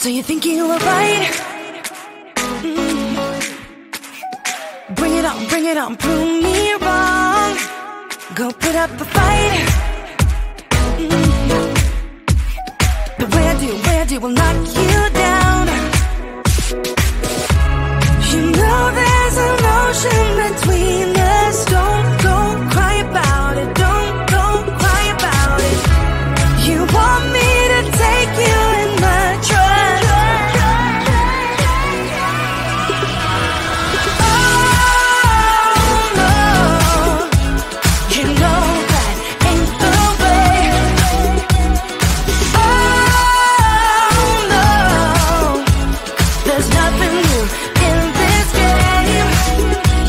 So you think you were right? Bring it on, prove me wrong. Go put up a fight. The way I do will knock you down. You know there's an ocean between us. Don't go cry about it. Don't go cry about it. You want me to take you in my trust. Oh no, you know that ain't the way. Oh no, there's nothing new in this game.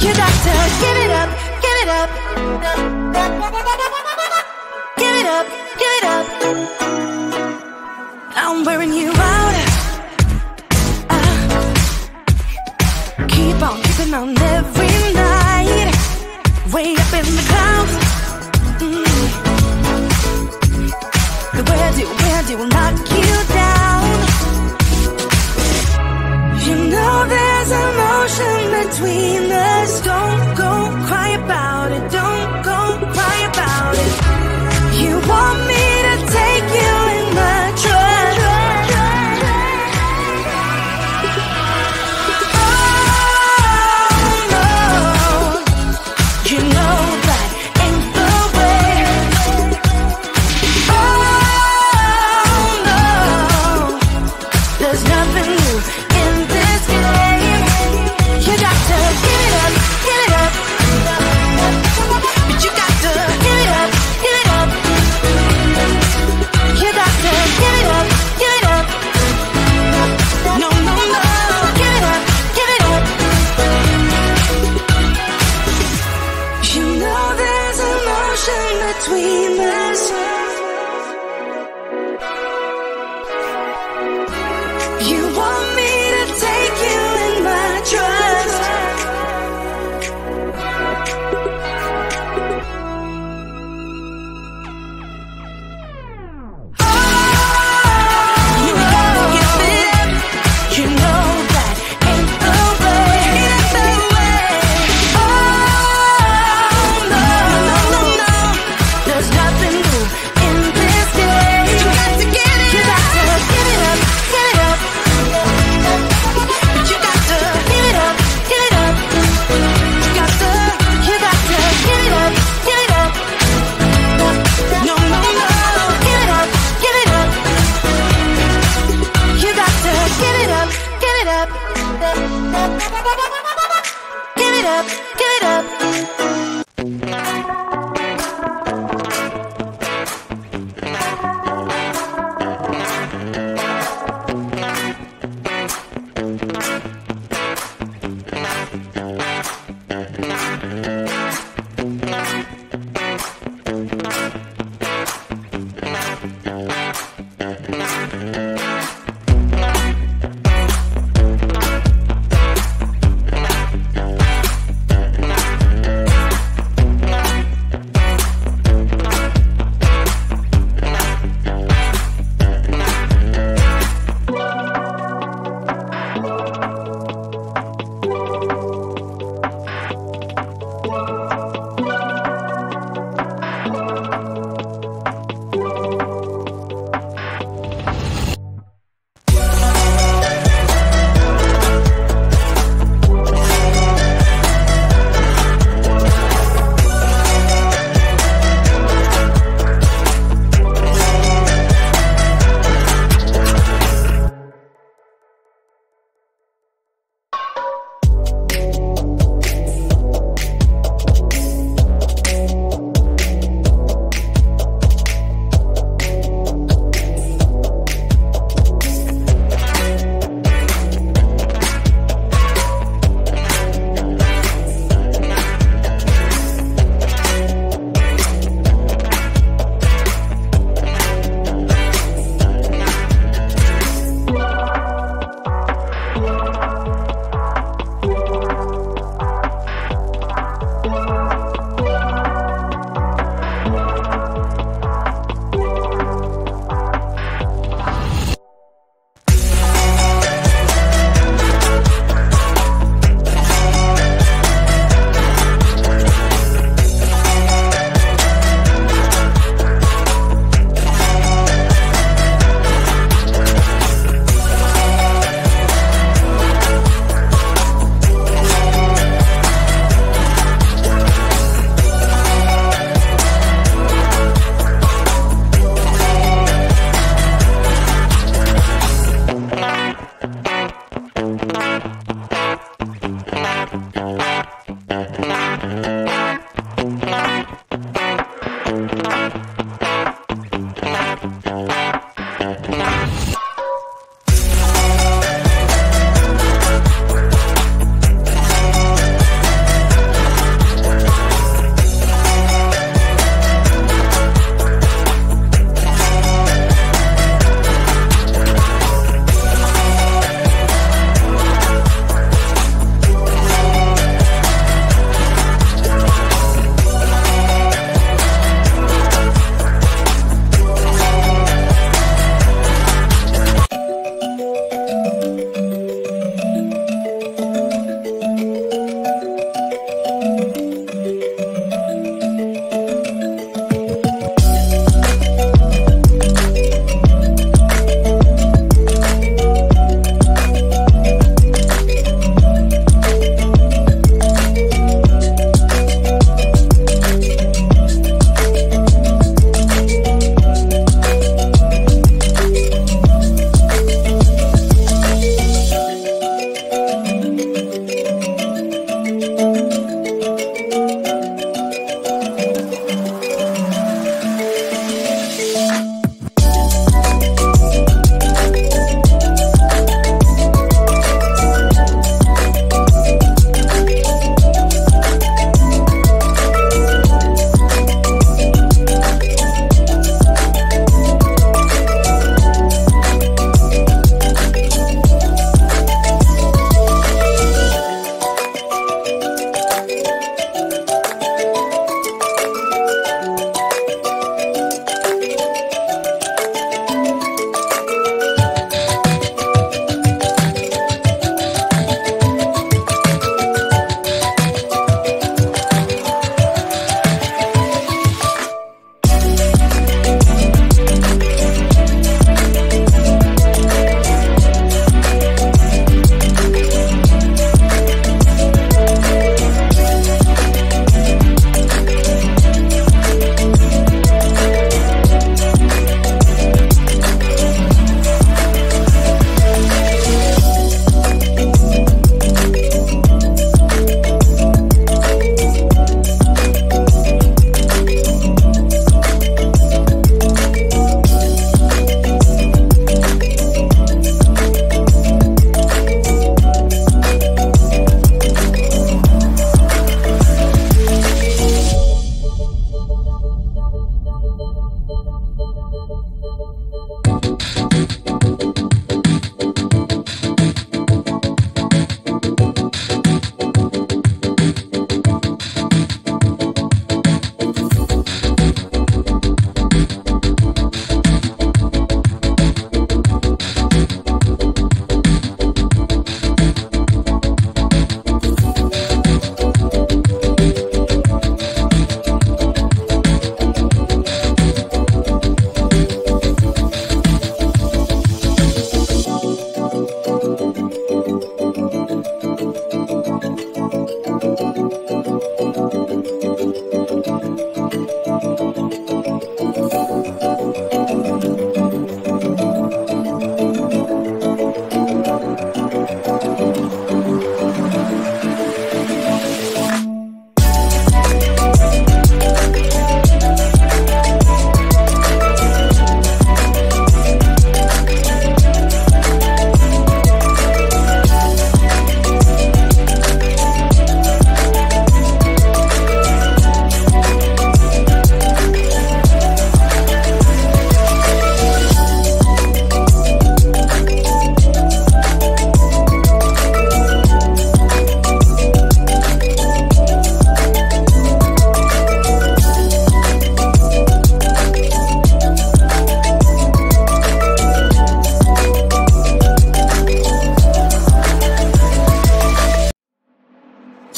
You got to give it up, give it up. Give it up, give it up. I'm wearing you out. Keep on keeping on every night. Way up in the clouds. The way I do will knock you down. You know there's an ocean between us. Don't go cry about it. Don't go cry about it. You want me to take you in my trust. Oh no, you know that ain't the way. Oh no, there's nothing new in this game. You got to give it up, give it up. But you got to give it up, give it up. You got to give it up, give it up. No, no, no, give it up, give it up. You know there's an ocean between us. You want me to take you in my trust. You got to give it up. You know that ain't the way. Oh no, no, no, no. There's nothing new in this game. You got to give it up. You got to give it up, give it up. But you got to give it up, give it up. You got to give it up, give it up. No, no, no, give it up, give it up. You got to give it up, give it up. Give it up, give it up.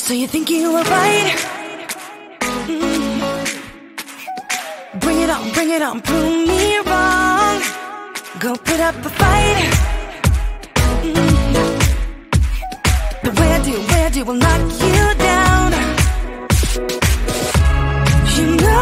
So you think you were right? Bring it on, prove me wrong. Go put up a fight. The way I do will knock you down. You know